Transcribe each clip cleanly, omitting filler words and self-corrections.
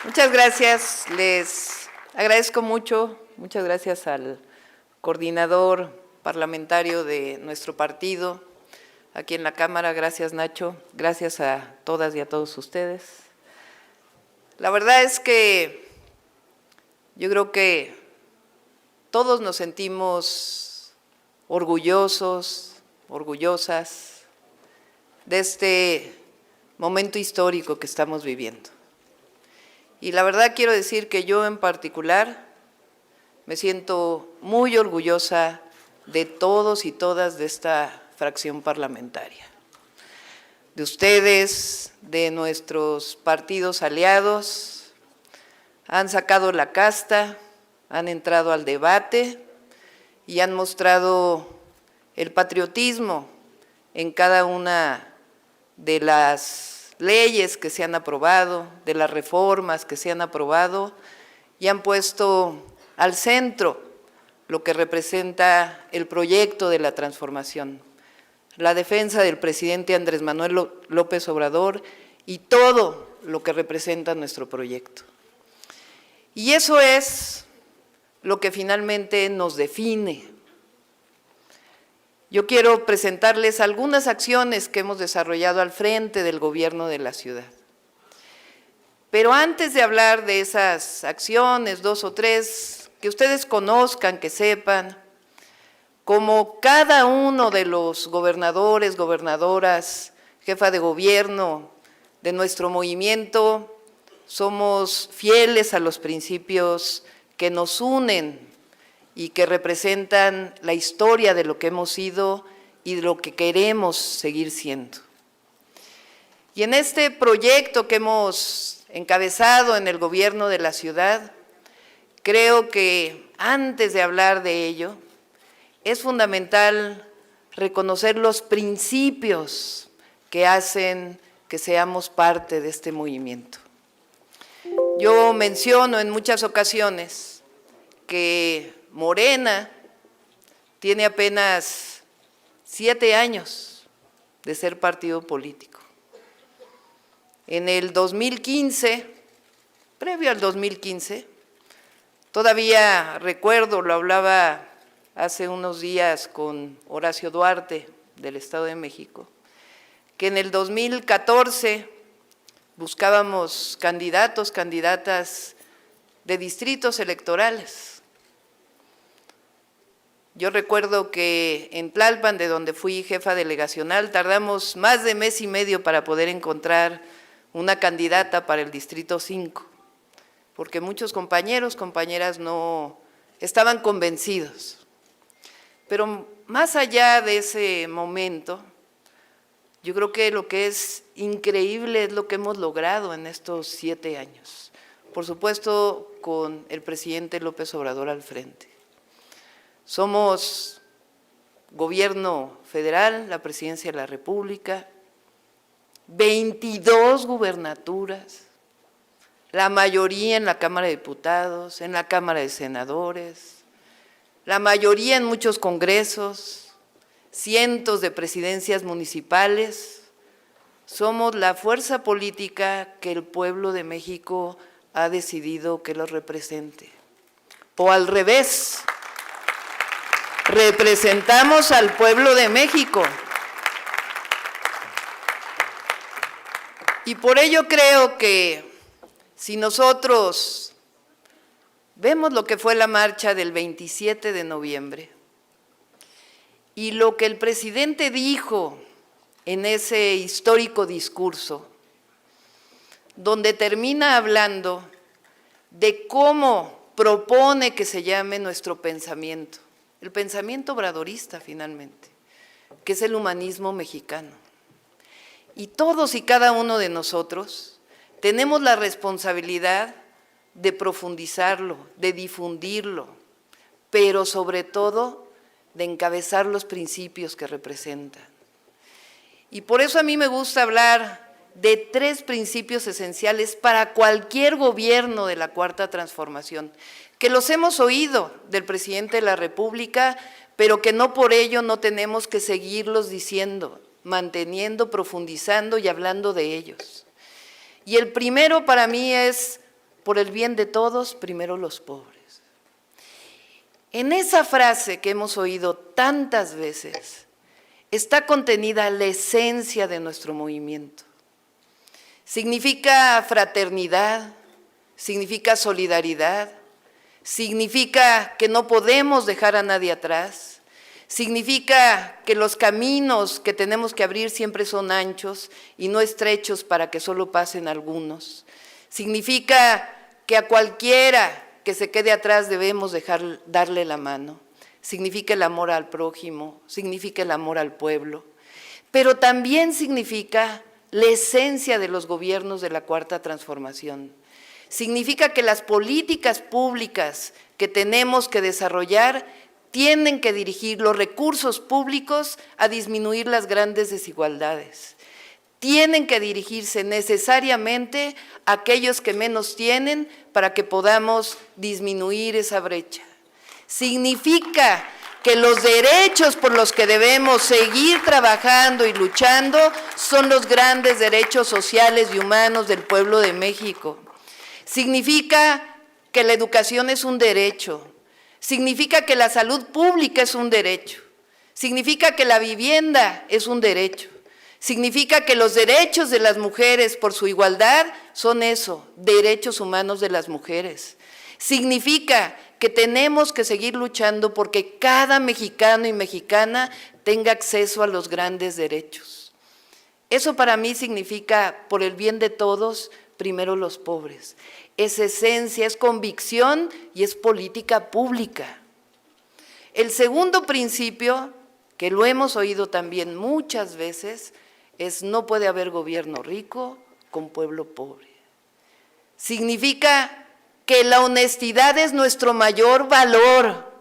Muchas gracias, les agradezco mucho, muchas gracias al coordinador parlamentario de nuestro partido, aquí en la Cámara, gracias Nacho, gracias a todas y a todos ustedes. La verdad es que yo creo que todos nos sentimos orgullosos, orgullosas de este momento histórico que estamos viviendo. Y la verdad quiero decir que yo en particular me siento muy orgullosa de todos y todas de esta fracción parlamentaria, de ustedes, de nuestros partidos aliados, han sacado la casta, han entrado al debate y han mostrado el patriotismo en cada una de las leyes que se han aprobado, de las reformas que se han aprobado y han puesto al centro lo que representa el proyecto de la transformación, la defensa del presidente Andrés Manuel López Obrador y todo lo que representa nuestro proyecto. Y eso es lo que finalmente nos define. Yo quiero presentarles algunas acciones que hemos desarrollado al frente del gobierno de la ciudad. Pero antes de hablar de esas acciones, 2 o 3, que ustedes conozcan, que sepan, como cada uno de los gobernadores, gobernadoras, jefa de gobierno de nuestro movimiento, somos fieles a los principios que nos unen y que representan la historia de lo que hemos sido y de lo que queremos seguir siendo. Y en este proyecto que hemos encabezado en el gobierno de la ciudad, creo que antes de hablar de ello, es fundamental reconocer los principios que hacen que seamos parte de este movimiento. Yo menciono en muchas ocasiones que Morena tiene apenas 7 años de ser partido político. En el 2015, previo al 2015, todavía recuerdo, lo hablaba hace unos días con Horacio Duarte del Estado de México, que en el 2014 buscábamos candidatos, candidatas de distritos electorales. Yo recuerdo que en Tlalpan, de donde fui jefa delegacional, tardamos más de mes y medio para poder encontrar una candidata para el Distrito 5, porque muchos compañeros, compañeras no estaban convencidos. Pero más allá de ese momento, yo creo que lo que es increíble es lo que hemos logrado en estos 7 años. Por supuesto, con el presidente López Obrador al frente. Somos gobierno federal, la presidencia de la República, 22 gubernaturas, la mayoría en la Cámara de Diputados, en la Cámara de Senadores, la mayoría en muchos congresos, cientos de presidencias municipales. Somos la fuerza política que el pueblo de México ha decidido que los represente. O al revés, representamos al pueblo de México. Y por ello creo que si nosotros vemos lo que fue la marcha del 27 de noviembre y lo que el presidente dijo en ese histórico discurso, donde termina hablando de cómo propone que se llame nuestro pensamiento, el pensamiento obradorista finalmente, que es el humanismo mexicano. Y todos y cada uno de nosotros tenemos la responsabilidad de profundizarlo, de difundirlo, pero sobre todo de encabezar los principios que representan. Y por eso a mí me gusta hablar de 3 principios esenciales para cualquier gobierno de la Cuarta Transformación, que los hemos oído del presidente de la República, pero que no por ello no tenemos que seguirlos diciendo, manteniendo, profundizando y hablando de ellos. Y el primero para mí es por el bien de todos, primero los pobres. En esa frase que hemos oído tantas veces, está contenida la esencia de nuestro movimiento. Significa fraternidad, significa solidaridad, significa que no podemos dejar a nadie atrás, significa que los caminos que tenemos que abrir siempre son anchos y no estrechos para que solo pasen algunos. Significa que a cualquiera que se quede atrás debemos darle la mano. Significa el amor al prójimo, significa el amor al pueblo, pero también significa la esencia de los gobiernos de la Cuarta Transformación. Significa que las políticas públicas que tenemos que desarrollar tienen que dirigir los recursos públicos a disminuir las grandes desigualdades. Tienen que dirigirse necesariamente a aquellos que menos tienen para que podamos disminuir esa brecha. Significa que los derechos por los que debemos seguir trabajando y luchando son los grandes derechos sociales y humanos del pueblo de México. Significa que la educación es un derecho, significa que la salud pública es un derecho, significa que la vivienda es un derecho, significa que los derechos de las mujeres por su igualdad son eso, derechos humanos de las mujeres. Significa que tenemos que seguir luchando porque cada mexicano y mexicana tenga acceso a los grandes derechos. Eso para mí significa, por el bien de todos, primero los pobres. Es esencia, es convicción y es política pública. El segundo principio, que lo hemos oído también muchas veces, es no puede haber gobierno rico con pueblo pobre. Significa que la honestidad es nuestro mayor valor,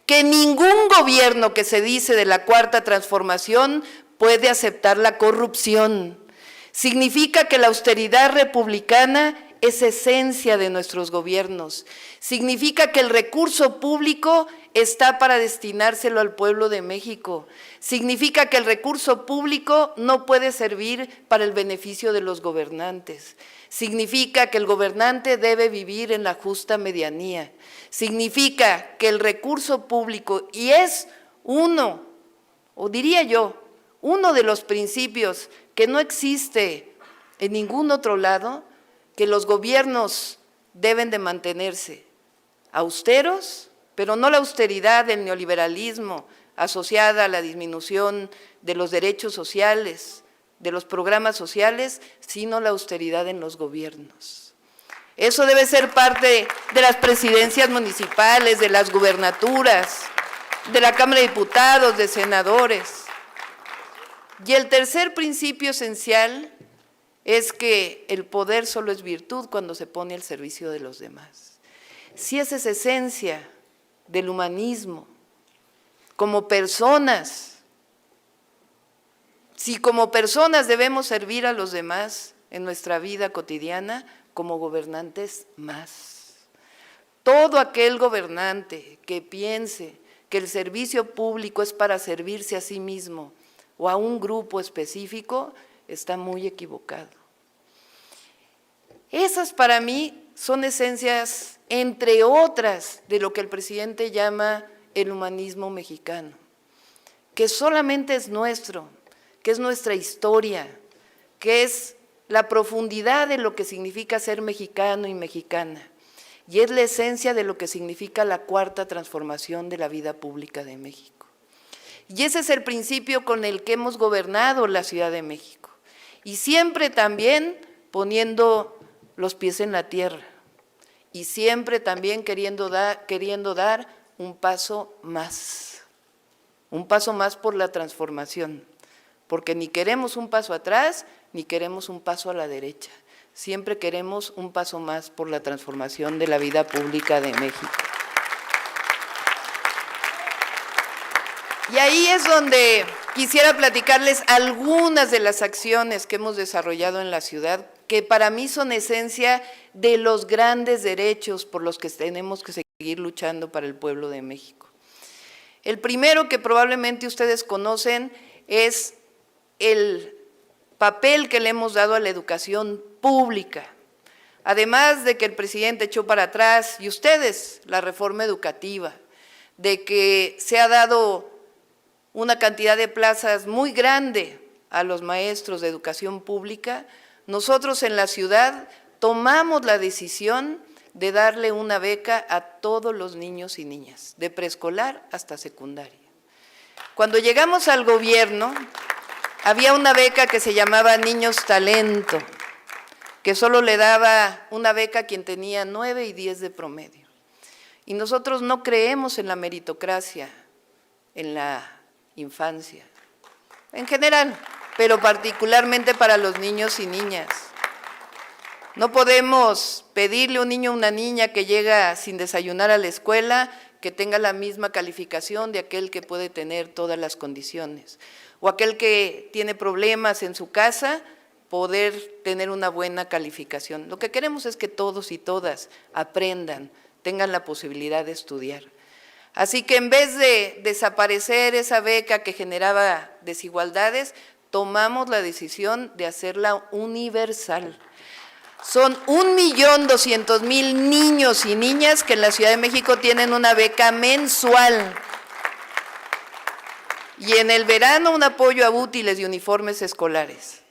que ningún gobierno que se dice de la Cuarta Transformación puede aceptar la corrupción. Significa que la austeridad republicana es esencia de nuestros gobiernos. Significa que el recurso público está para destinárselo al pueblo de México. Significa que el recurso público no puede servir para el beneficio de los gobernantes. Significa que el gobernante debe vivir en la justa medianía. Significa que el recurso público, y es uno, o diría yo, uno de los principios que no existe en ningún otro lado, que los gobiernos deben de mantenerse austeros, pero no la austeridad del neoliberalismo asociada a la disminución de los derechos sociales, de los programas sociales, sino la austeridad en los gobiernos. Eso debe ser parte de las presidencias municipales, de las gubernaturas, de la Cámara de Diputados, de senadores. Y el tercer principio esencial es que el poder solo es virtud cuando se pone al servicio de los demás. Si esa es esencia del humanismo, como personas, si como personas debemos servir a los demás en nuestra vida cotidiana, como gobernantes más. Todo aquel gobernante que piense que el servicio público es para servirse a sí mismo o a un grupo específico, está muy equivocado. Esas para mí son esencias, entre otras, de lo que el presidente llama el humanismo mexicano, que solamente es nuestro, que es nuestra historia, que es la profundidad de lo que significa ser mexicano y mexicana, y es la esencia de lo que significa la Cuarta Transformación de la vida pública de México. Y ese es el principio con el que hemos gobernado la Ciudad de México, y siempre también poniendo los pies en la tierra, y siempre también queriendo dar un paso más por la transformación, porque ni queremos un paso atrás, ni queremos un paso a la derecha, siempre queremos un paso más por la transformación de la vida pública de México. Y ahí es donde quisiera platicarles algunas de las acciones que hemos desarrollado en la ciudad, que para mí son esencia de los grandes derechos por los que tenemos que seguir luchando para el pueblo de México. El primero, que probablemente ustedes conocen, es el papel que le hemos dado a la educación pública. Además de que el presidente echó para atrás, y ustedes, la reforma educativa, de que se ha dado una cantidad de plazas muy grande a los maestros de educación pública, nosotros en la ciudad tomamos la decisión de darle una beca a todos los niños y niñas, de preescolar hasta secundaria. Cuando llegamos al gobierno, había una beca que se llamaba Niños Talento, que solo le daba una beca a quien tenía 9 y 10 de promedio. Y nosotros no creemos en la meritocracia, en la infancia, en general, pero particularmente para los niños y niñas. No podemos pedirle a un niño o una niña que llega sin desayunar a la escuela que tenga la misma calificación de aquel que puede tener todas las condiciones, o aquel que tiene problemas en su casa, poder tener una buena calificación. Lo que queremos es que todos y todas aprendan, tengan la posibilidad de estudiar. Así que en vez de desaparecer esa beca que generaba desigualdades, tomamos la decisión de hacerla universal. Son 1.200.000 niños y niñas que en la Ciudad de México tienen una beca mensual. Y en el verano un apoyo a útiles y uniformes escolares.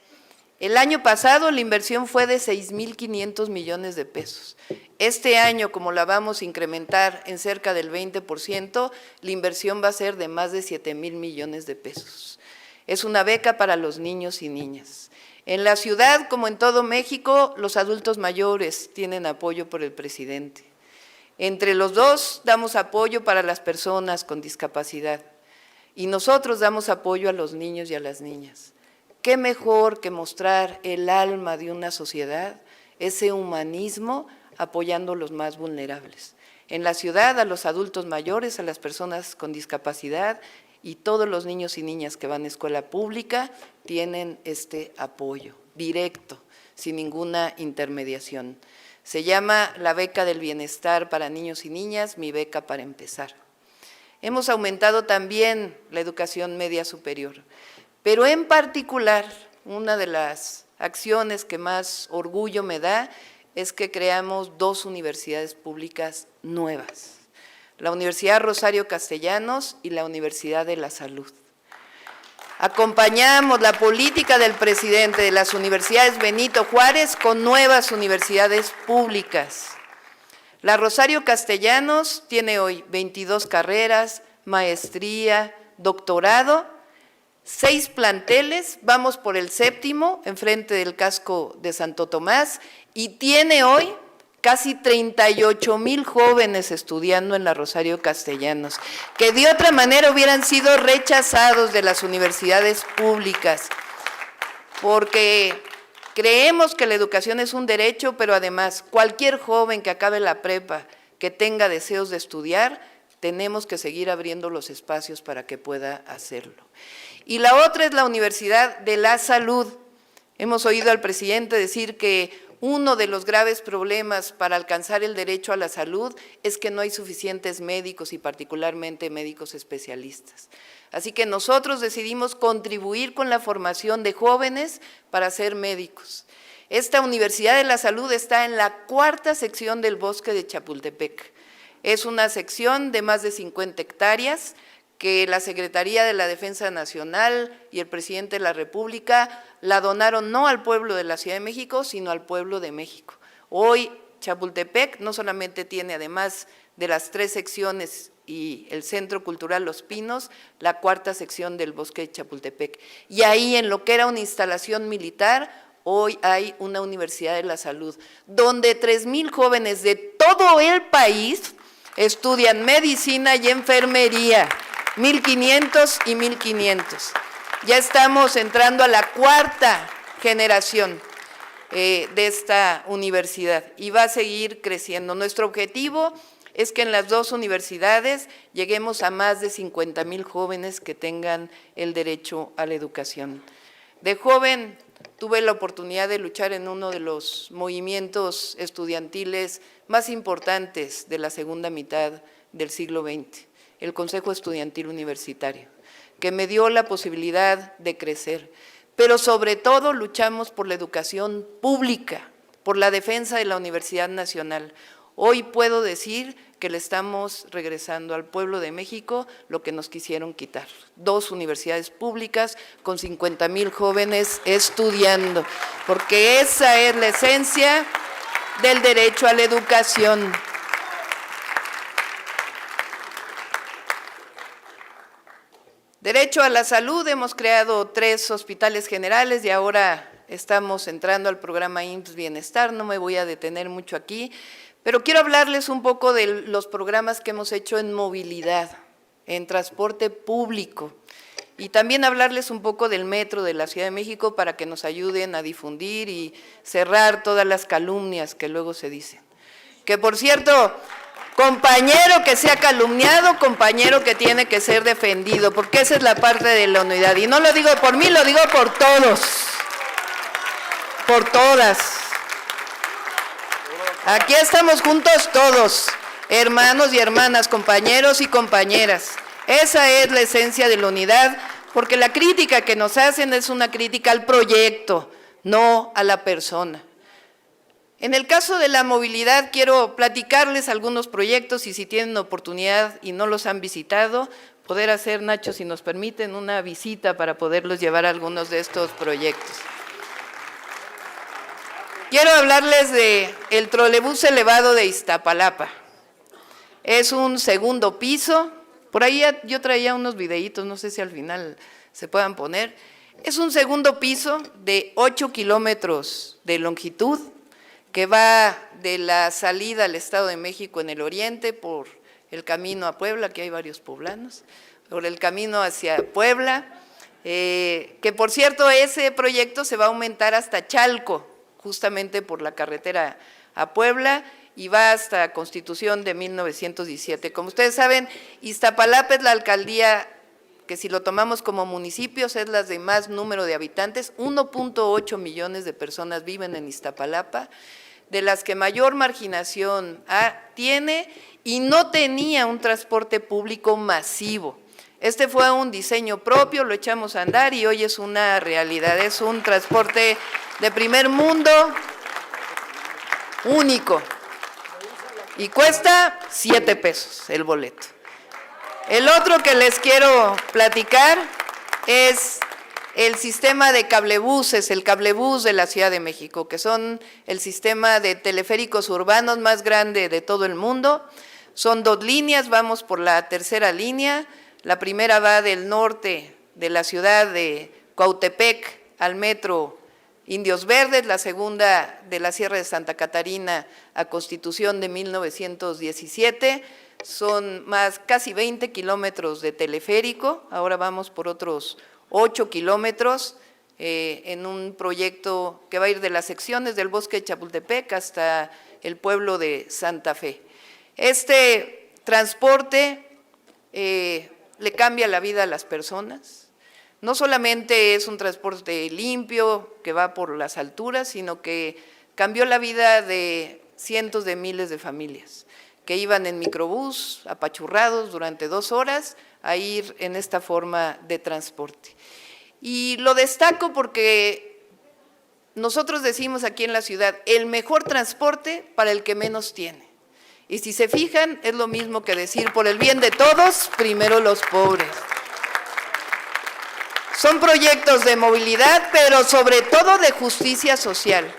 El año pasado la inversión fue de 6.500 millones de pesos. Este año, como la vamos a incrementar en cerca del 20%, la inversión va a ser de más de 7.000 millones de pesos. Es una beca para los niños y niñas. En la ciudad, como en todo México, los adultos mayores tienen apoyo por el presidente. Entre los dos damos apoyo para las personas con discapacidad y nosotros damos apoyo a los niños y a las niñas. ¿Qué mejor que mostrar el alma de una sociedad, ese humanismo, apoyando a los más vulnerables? En la ciudad, a los adultos mayores, a las personas con discapacidad y todos los niños y niñas que van a escuela pública tienen este apoyo directo, sin ninguna intermediación. Se llama la beca del bienestar para niños y niñas, Mi Beca para Empezar. Hemos aumentado también la educación media superior. Pero en particular, una de las acciones que más orgullo me da es que creamos 2 universidades públicas nuevas, la Universidad Rosario Castellanos y la Universidad de la Salud. Acompañamos la política del presidente de las universidades Benito Juárez con nuevas universidades públicas. La Rosario Castellanos tiene hoy 22 carreras, maestría, doctorado, 6 planteles, vamos por el 7º, enfrente del casco de Santo Tomás, y tiene hoy casi 38,000 jóvenes estudiando en la Rosario Castellanos, que de otra manera hubieran sido rechazados de las universidades públicas, porque creemos que la educación es un derecho, pero además cualquier joven que acabe la prepa, que tenga deseos de estudiar, tenemos que seguir abriendo los espacios para que pueda hacerlo. Y la otra es la Universidad de la Salud. Hemos oído al presidente decir que uno de los graves problemas para alcanzar el derecho a la salud es que no hay suficientes médicos y particularmente médicos especialistas. Así que nosotros decidimos contribuir con la formación de jóvenes para ser médicos. Esta Universidad de la Salud está en la 4ª sección del bosque de Chapultepec. Es una sección de más de 50 hectáreas que la Secretaría de la Defensa Nacional y el presidente de la República la donaron no al pueblo de la Ciudad de México, sino al pueblo de México. Hoy Chapultepec no solamente tiene, además de las 3 secciones y el Centro Cultural Los Pinos, la 4ª sección del bosque de Chapultepec. Y ahí, en lo que era una instalación militar, hoy hay una Universidad de la Salud, donde 3,000 jóvenes de todo el país estudian medicina y enfermería, 1,500 y 1,500. Ya estamos entrando a la 4ª generación de esta universidad y va a seguir creciendo. Nuestro objetivo es que en las 2 universidades lleguemos a más de 50,000 jóvenes que tengan el derecho a la educación. De joven tuve la oportunidad de luchar en uno de los movimientos estudiantiles más importantes de la segunda mitad del siglo XX, el Consejo Estudiantil Universitario, que me dio la posibilidad de crecer, pero sobre todo luchamos por la educación pública, por la defensa de la Universidad Nacional. Hoy puedo decir que le estamos regresando al pueblo de México lo que nos quisieron quitar. 2 universidades públicas con 50,000 jóvenes estudiando, porque esa es la esencia del derecho a la educación. Derecho a la salud, hemos creado 3 hospitales generales y ahora estamos entrando al programa IMSS Bienestar, no me voy a detener mucho aquí, pero quiero hablarles un poco de los programas que hemos hecho en movilidad, en transporte público, y también hablarles un poco del metro de la Ciudad de México para que nos ayuden a difundir y cerrar todas las calumnias que luego se dicen. Que por cierto, compañero que sea calumniado, compañero que tiene que ser defendido, porque esa es la parte de la unidad. Y no lo digo por mí, lo digo por todos, por todas. Aquí estamos juntos todos, hermanos y hermanas, compañeros y compañeras. Esa es la esencia de la unidad, porque la crítica que nos hacen es una crítica al proyecto, no a la persona. En el caso de la movilidad, quiero platicarles algunos proyectos y si tienen oportunidad y no los han visitado, poder hacer, Nacho, si nos permiten, una visita para poderlos llevar a algunos de estos proyectos. Quiero hablarles del trolebús elevado de Iztapalapa. Es un segundo piso, por ahí yo traía unos videitos, no sé si al final se puedan poner. Es un segundo piso de 8 kilómetros de longitud, que va de la salida al Estado de México en el oriente por el camino a Puebla, aquí hay varios poblanos, por el camino hacia Puebla, que por cierto ese proyecto se va a aumentar hasta Chalco, justamente por la carretera a Puebla, y va hasta Constitución de 1917. Como ustedes saben, Iztapalapa es la alcaldía que si lo tomamos como municipios es la de más número de habitantes, 1.8 millones de personas viven en Iztapalapa, de las que mayor marginación tiene y no tenía un transporte público masivo. Este fue un diseño propio, lo echamos a andar y hoy es una realidad, es un transporte de primer mundo, único, y cuesta 7 pesos el boleto. El otro que les quiero platicar es el sistema de cablebuses, el cablebús de la Ciudad de México, que son el sistema de teleféricos urbanos más grande de todo el mundo. Son 2 líneas, vamos por la tercera línea. La primera va del norte de la ciudad de Cuautepec al metro Indios Verdes, la segunda de la Sierra de Santa Catarina a Constitución de 1917. Son casi 20 kilómetros de teleférico, ahora vamos por otros 8 kilómetros en un proyecto que va a ir de las secciones del bosque de Chapultepec hasta el pueblo de Santa Fe. Este transporte le cambia la vida a las personas, no solamente es un transporte limpio que va por las alturas, sino que cambió la vida de cientos de miles de familias que iban en microbús apachurrados durante 2 horas a ir en esta forma de transporte. Y lo destaco porque nosotros decimos aquí en la ciudad, el mejor transporte para el que menos tiene. Y si se fijan, es lo mismo que decir, por el bien de todos, primero los pobres. Son proyectos de movilidad, pero sobre todo de justicia social.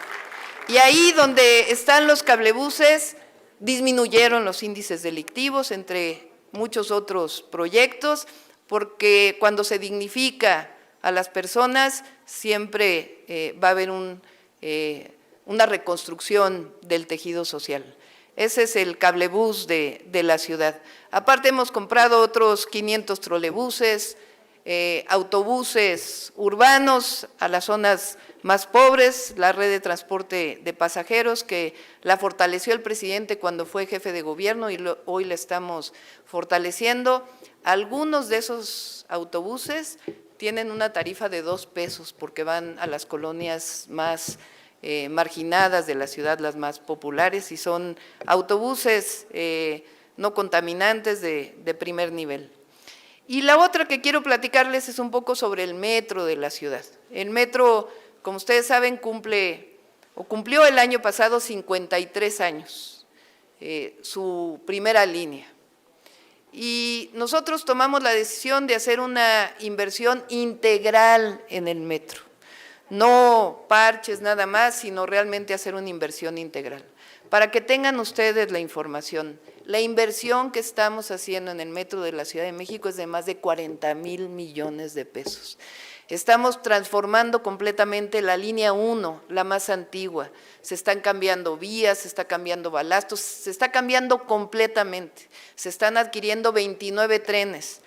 Y ahí donde están los cablebuses, disminuyeron los índices delictivos, entre muchos otros proyectos, porque cuando se dignifica a las personas, siempre va a haber una reconstrucción del tejido social. Ese es el cablebús de la ciudad. Aparte hemos comprado otros 500 trolebuses, autobuses urbanos a las zonas más pobres, la red de transporte de pasajeros que la fortaleció el presidente cuando fue jefe de gobierno y hoy la estamos fortaleciendo. Algunos de esos autobuses tienen una tarifa de 2 pesos porque van a las colonias más marginadas de la ciudad, las más populares, y son autobuses no contaminantes de primer nivel. Y la otra que quiero platicarles es un poco sobre el metro de la ciudad. El metro, como ustedes saben, cumple o cumplió el año pasado 53 años, su primera línea. Y nosotros tomamos la decisión de hacer una inversión integral en el metro. No parches nada más, sino realmente hacer una inversión integral. Para que tengan ustedes la información, la inversión que estamos haciendo en el metro de la Ciudad de México es de más de 40,000 millones de pesos. Estamos transformando completamente la línea 1, la más antigua. Se están cambiando vías, se está cambiando balastos, se está cambiando completamente. Se están adquiriendo 29 trenes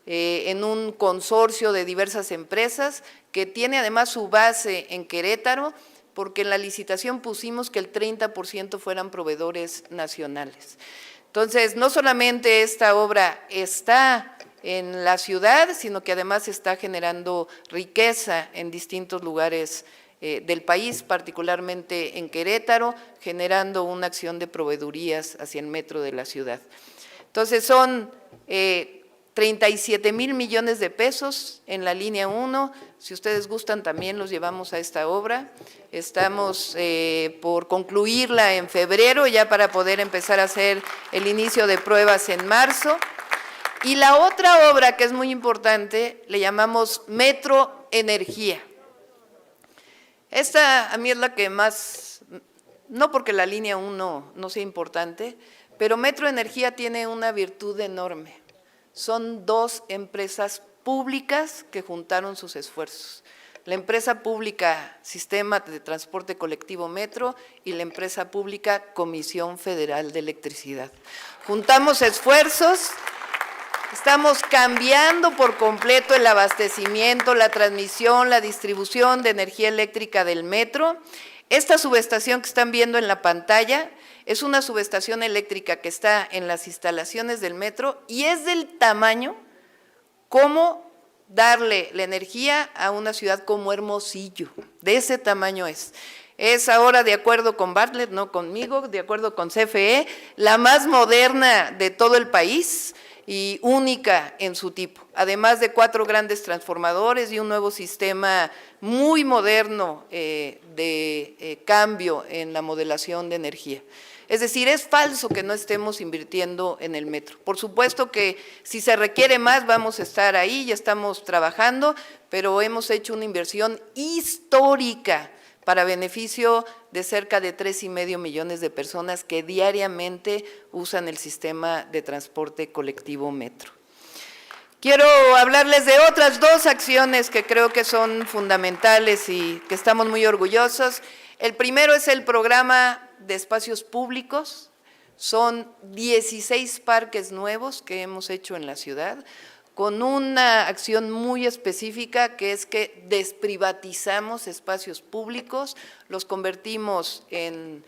en un consorcio de diversas empresas que tiene además su base en Querétaro, porque en la licitación pusimos que el 30% fueran proveedores nacionales. Entonces, no solamente esta obra está en la ciudad, sino que además está generando riqueza en distintos lugares del país, particularmente en Querétaro, generando una acción de proveedurías hacia el metro de la ciudad. Entonces, son 37,000 millones de pesos en la línea 1, si ustedes gustan también los llevamos a esta obra, estamos por concluirla en febrero ya para poder empezar a hacer el inicio de pruebas en marzo. Y la otra obra que es muy importante, le llamamos Metro Energía. Esta a mí es la que más, no porque la línea 1 no sea importante, pero Metro Energía tiene una virtud enorme. Son dos empresas públicas que juntaron sus esfuerzos. La empresa pública Sistema de Transporte Colectivo Metro y la empresa pública Comisión Federal de Electricidad. Juntamos esfuerzos. Estamos cambiando por completo el abastecimiento, la transmisión, la distribución de energía eléctrica del metro. Esta subestación que están viendo en la pantalla es una subestación eléctrica que está en las instalaciones del metro y es del tamaño como darle la energía a una ciudad como Hermosillo. De ese tamaño es. Es ahora, de acuerdo con Bartlett, no conmigo, de acuerdo con CFE, la más moderna de todo el país y única en su tipo, además de 4 grandes transformadores y un nuevo sistema muy moderno de cambio en la modelación de energía. Es decir, es falso que no estemos invirtiendo en el metro. Por supuesto que si se requiere más vamos a estar ahí, ya estamos trabajando, pero hemos hecho una inversión histórica para beneficio de cerca de 3,5 millones de personas que diariamente usan el sistema de transporte colectivo metro. Quiero hablarles de otras 2 acciones que creo que son fundamentales y que estamos muy orgullosos. El primero es el programa de espacios públicos. Son 16 parques nuevos que hemos hecho en la ciudad, con una acción muy específica que es que desprivatizamos espacios públicos, los convertimos en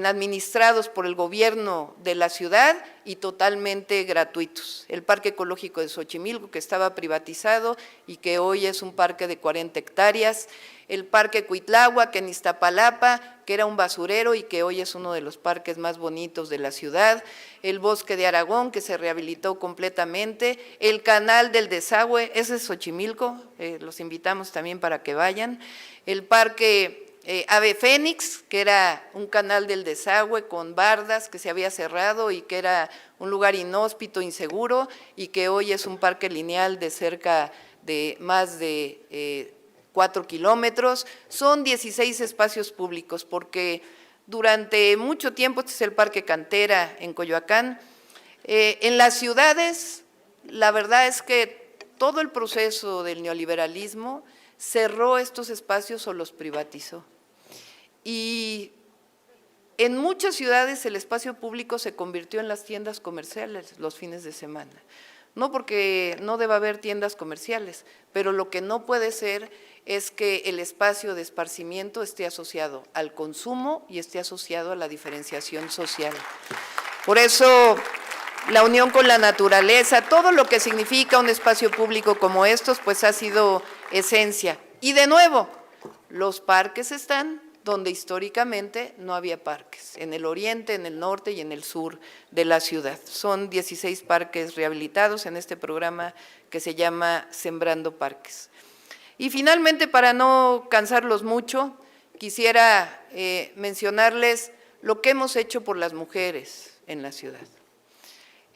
administrados por el gobierno de la ciudad y totalmente gratuitos. El Parque Ecológico de Xochimilco, que estaba privatizado y que hoy es un parque de 40 hectáreas, el Parque Cuitláhuac en Iztapalapa, que era un basurero y que hoy es uno de los parques más bonitos de la ciudad, el Bosque de Aragón, que se rehabilitó completamente, el Canal del Desagüe, ese es Xochimilco, los invitamos también para que vayan, el Parque Ave Fénix, que era un canal del desagüe con bardas que se había cerrado y que era un lugar inhóspito, inseguro, y que hoy es un parque lineal de cerca de más de 4 kilómetros. Son 16 espacios públicos, porque durante mucho tiempo, este es el Parque Cantera en Coyoacán, en las ciudades, la verdad es que todo el proceso del neoliberalismo cerró estos espacios o los privatizó. Y en muchas ciudades el espacio público se convirtió en las tiendas comerciales los fines de semana. No porque no deba haber tiendas comerciales, pero lo que no puede ser es que el espacio de esparcimiento esté asociado al consumo y esté asociado a la diferenciación social. Por eso, la unión con la naturaleza, todo lo que significa un espacio público como estos, pues ha sido esencia. Y de nuevo, los parques están donde históricamente no había parques, en el oriente, en el norte y en el sur de la ciudad. Son 16 parques rehabilitados en este programa que se llama Sembrando Parques. Y finalmente, para no cansarlos mucho, quisiera mencionarles lo que hemos hecho por las mujeres en la ciudad.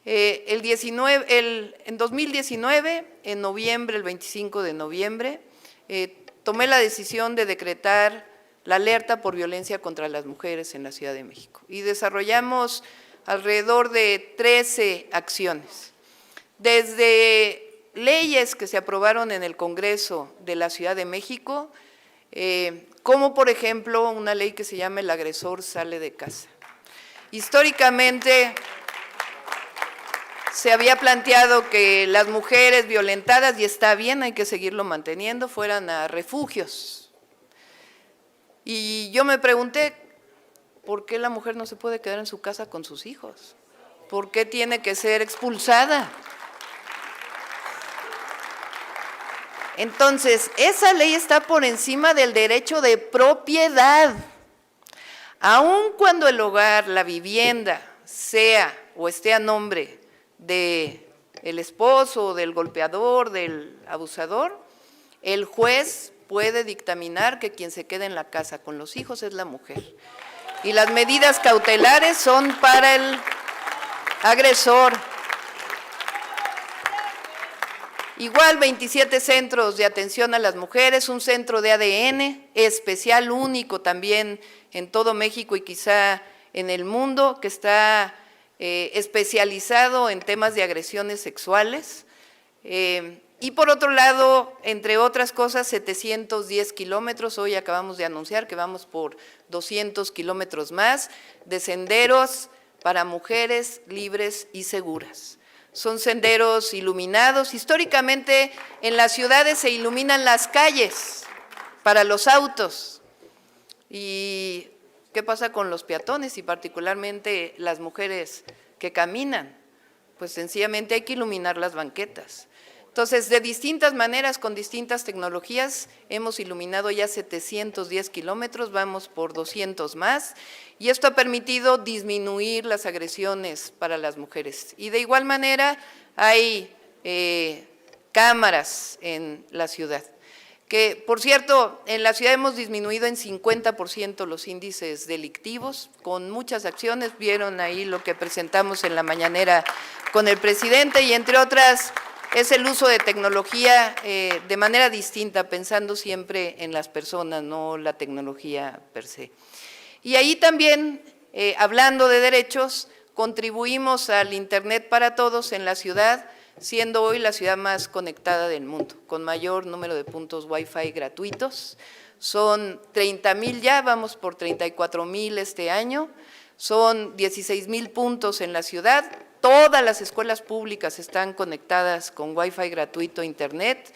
En 2019, en noviembre, el 25 de noviembre, tomé la decisión de decretar la alerta por violencia contra las mujeres en la Ciudad de México y desarrollamos alrededor de 13 acciones, desde leyes que se aprobaron en el Congreso de la Ciudad de México, como por ejemplo una ley que se llama El agresor sale de casa. Históricamente se había planteado que las mujeres violentadas, y está bien, hay que seguirlo manteniendo, fueran a refugios. Y yo me pregunté, ¿por qué la mujer no se puede quedar en su casa con sus hijos? ¿Por qué tiene que ser expulsada? Entonces, esa ley está por encima del derecho de propiedad. Aun cuando el hogar, la vivienda, sea o esté a nombre del esposo, del golpeador, del abusador, el juez puede dictaminar que quien se quede en la casa con los hijos es la mujer. Y las medidas cautelares son para el agresor. Igual 27 centros de atención a las mujeres, un centro de ADN especial, único también en todo México y quizá en el mundo, que está especializado en temas de agresiones sexuales. Y por otro lado, entre otras cosas, 710 kilómetros, hoy acabamos de anunciar que vamos por 200 kilómetros más de senderos para mujeres libres y seguras. Son senderos iluminados. Históricamente en las ciudades se iluminan las calles para los autos. ¿Y qué pasa con los peatones y particularmente las mujeres que caminan? Pues sencillamente hay que iluminar las banquetas. Entonces, de distintas maneras, con distintas tecnologías, hemos iluminado ya 710 kilómetros, vamos por 200 más, y esto ha permitido disminuir las agresiones para las mujeres. Y de igual manera, hay cámaras en la ciudad, que, por cierto, en la ciudad hemos disminuido en 50% los índices delictivos, con muchas acciones, vieron ahí lo que presentamos en la mañanera con el presidente, y entre otras, es el uso de tecnología de manera distinta, pensando siempre en las personas, no la tecnología per se. Y ahí también, hablando de derechos, contribuimos al Internet para todos en la ciudad, siendo hoy la ciudad más conectada del mundo, con mayor número de puntos Wi-Fi gratuitos. Son 30,000 ya, vamos por 34,000 este año, son 16,000 puntos en la ciudad. Todas las escuelas públicas están conectadas con Wi-Fi gratuito a Internet,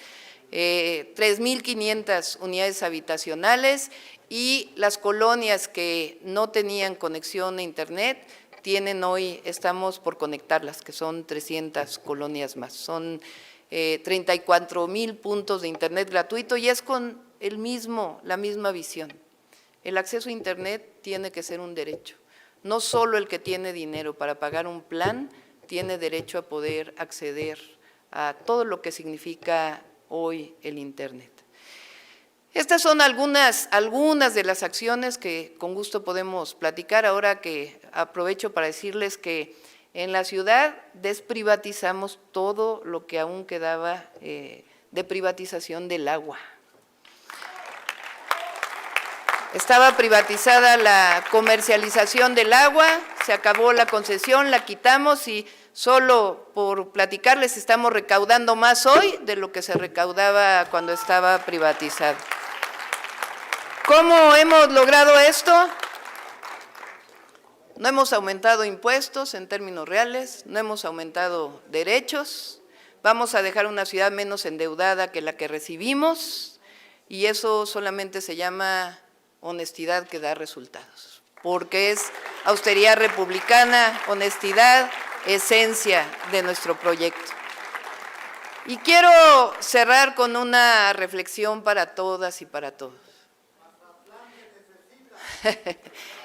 3,500 unidades habitacionales, y las colonias que no tenían conexión a Internet tienen hoy, estamos por conectarlas, que son 300 colonias más. Son 34,000 puntos de Internet gratuito y es con la misma visión. El acceso a Internet tiene que ser un derecho. No solo el que tiene dinero para pagar un plan tiene derecho a poder acceder a todo lo que significa hoy el Internet. Estas son algunas de las acciones que con gusto podemos platicar, ahora que aprovecho para decirles que en la ciudad desprivatizamos todo lo que aún quedaba de privatización del agua. Estaba privatizada la comercialización del agua, se acabó la concesión, la quitamos y solo por platicarles estamos recaudando más hoy de lo que se recaudaba cuando estaba privatizado. ¿Cómo hemos logrado esto? No hemos aumentado impuestos en términos reales, no hemos aumentado derechos, vamos a dejar una ciudad menos endeudada que la que recibimos y eso solamente se llama honestidad que da resultados, porque es austeridad republicana, honestidad, esencia de nuestro proyecto. Y quiero cerrar con una reflexión para todas y para todos.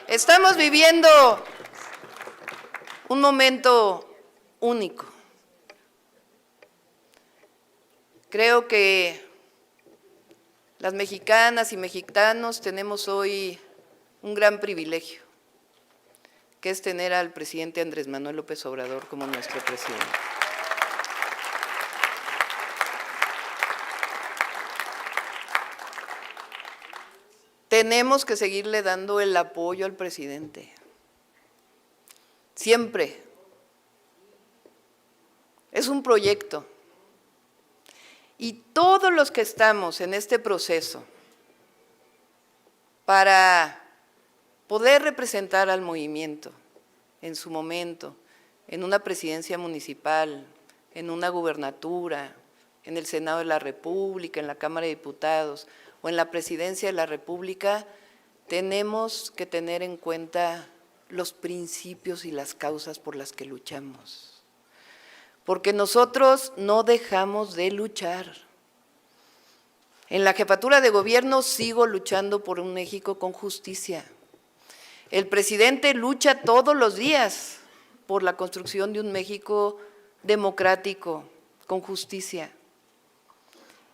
Estamos viviendo un momento único. Creo que Las mexicanas y mexicanos tenemos hoy un gran privilegio, que es tener al presidente Andrés Manuel López Obrador como nuestro presidente. Tenemos que seguirle dando el apoyo al presidente, siempre. Es un proyecto. Y todos los que estamos en este proceso para poder representar al movimiento en su momento, en una presidencia municipal, en una gubernatura, en el Senado de la República, en la Cámara de Diputados o en la Presidencia de la República, tenemos que tener en cuenta los principios y las causas por las que luchamos. Porque nosotros no dejamos de luchar. En la jefatura de gobierno sigo luchando por un México con justicia. El presidente lucha todos los días por la construcción de un México democrático, con justicia.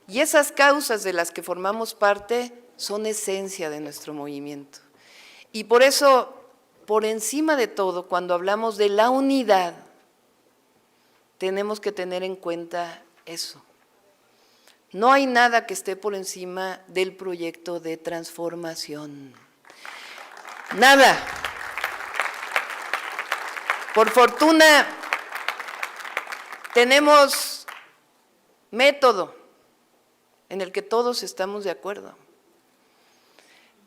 Y esas causas de las que formamos parte son esencia de nuestro movimiento. Y por eso, por encima de todo, cuando hablamos de la unidad, tenemos que tener en cuenta eso. No hay nada que esté por encima del proyecto de transformación. Nada. Por fortuna, tenemos método en el que todos estamos de acuerdo.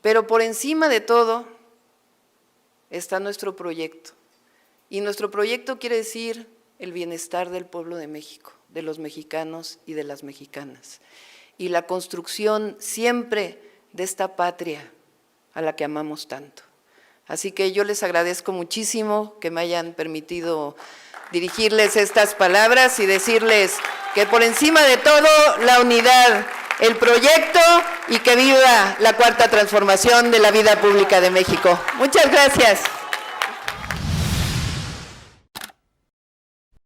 Pero por encima de todo está nuestro proyecto. Y nuestro proyecto quiere decir el bienestar del pueblo de México, de los mexicanos y de las mexicanas. Y la construcción siempre de esta patria a la que amamos tanto. Así que yo les agradezco muchísimo que me hayan permitido dirigirles estas palabras y decirles que por encima de todo la unidad, el proyecto y que viva la cuarta transformación de la vida pública de México. Muchas gracias.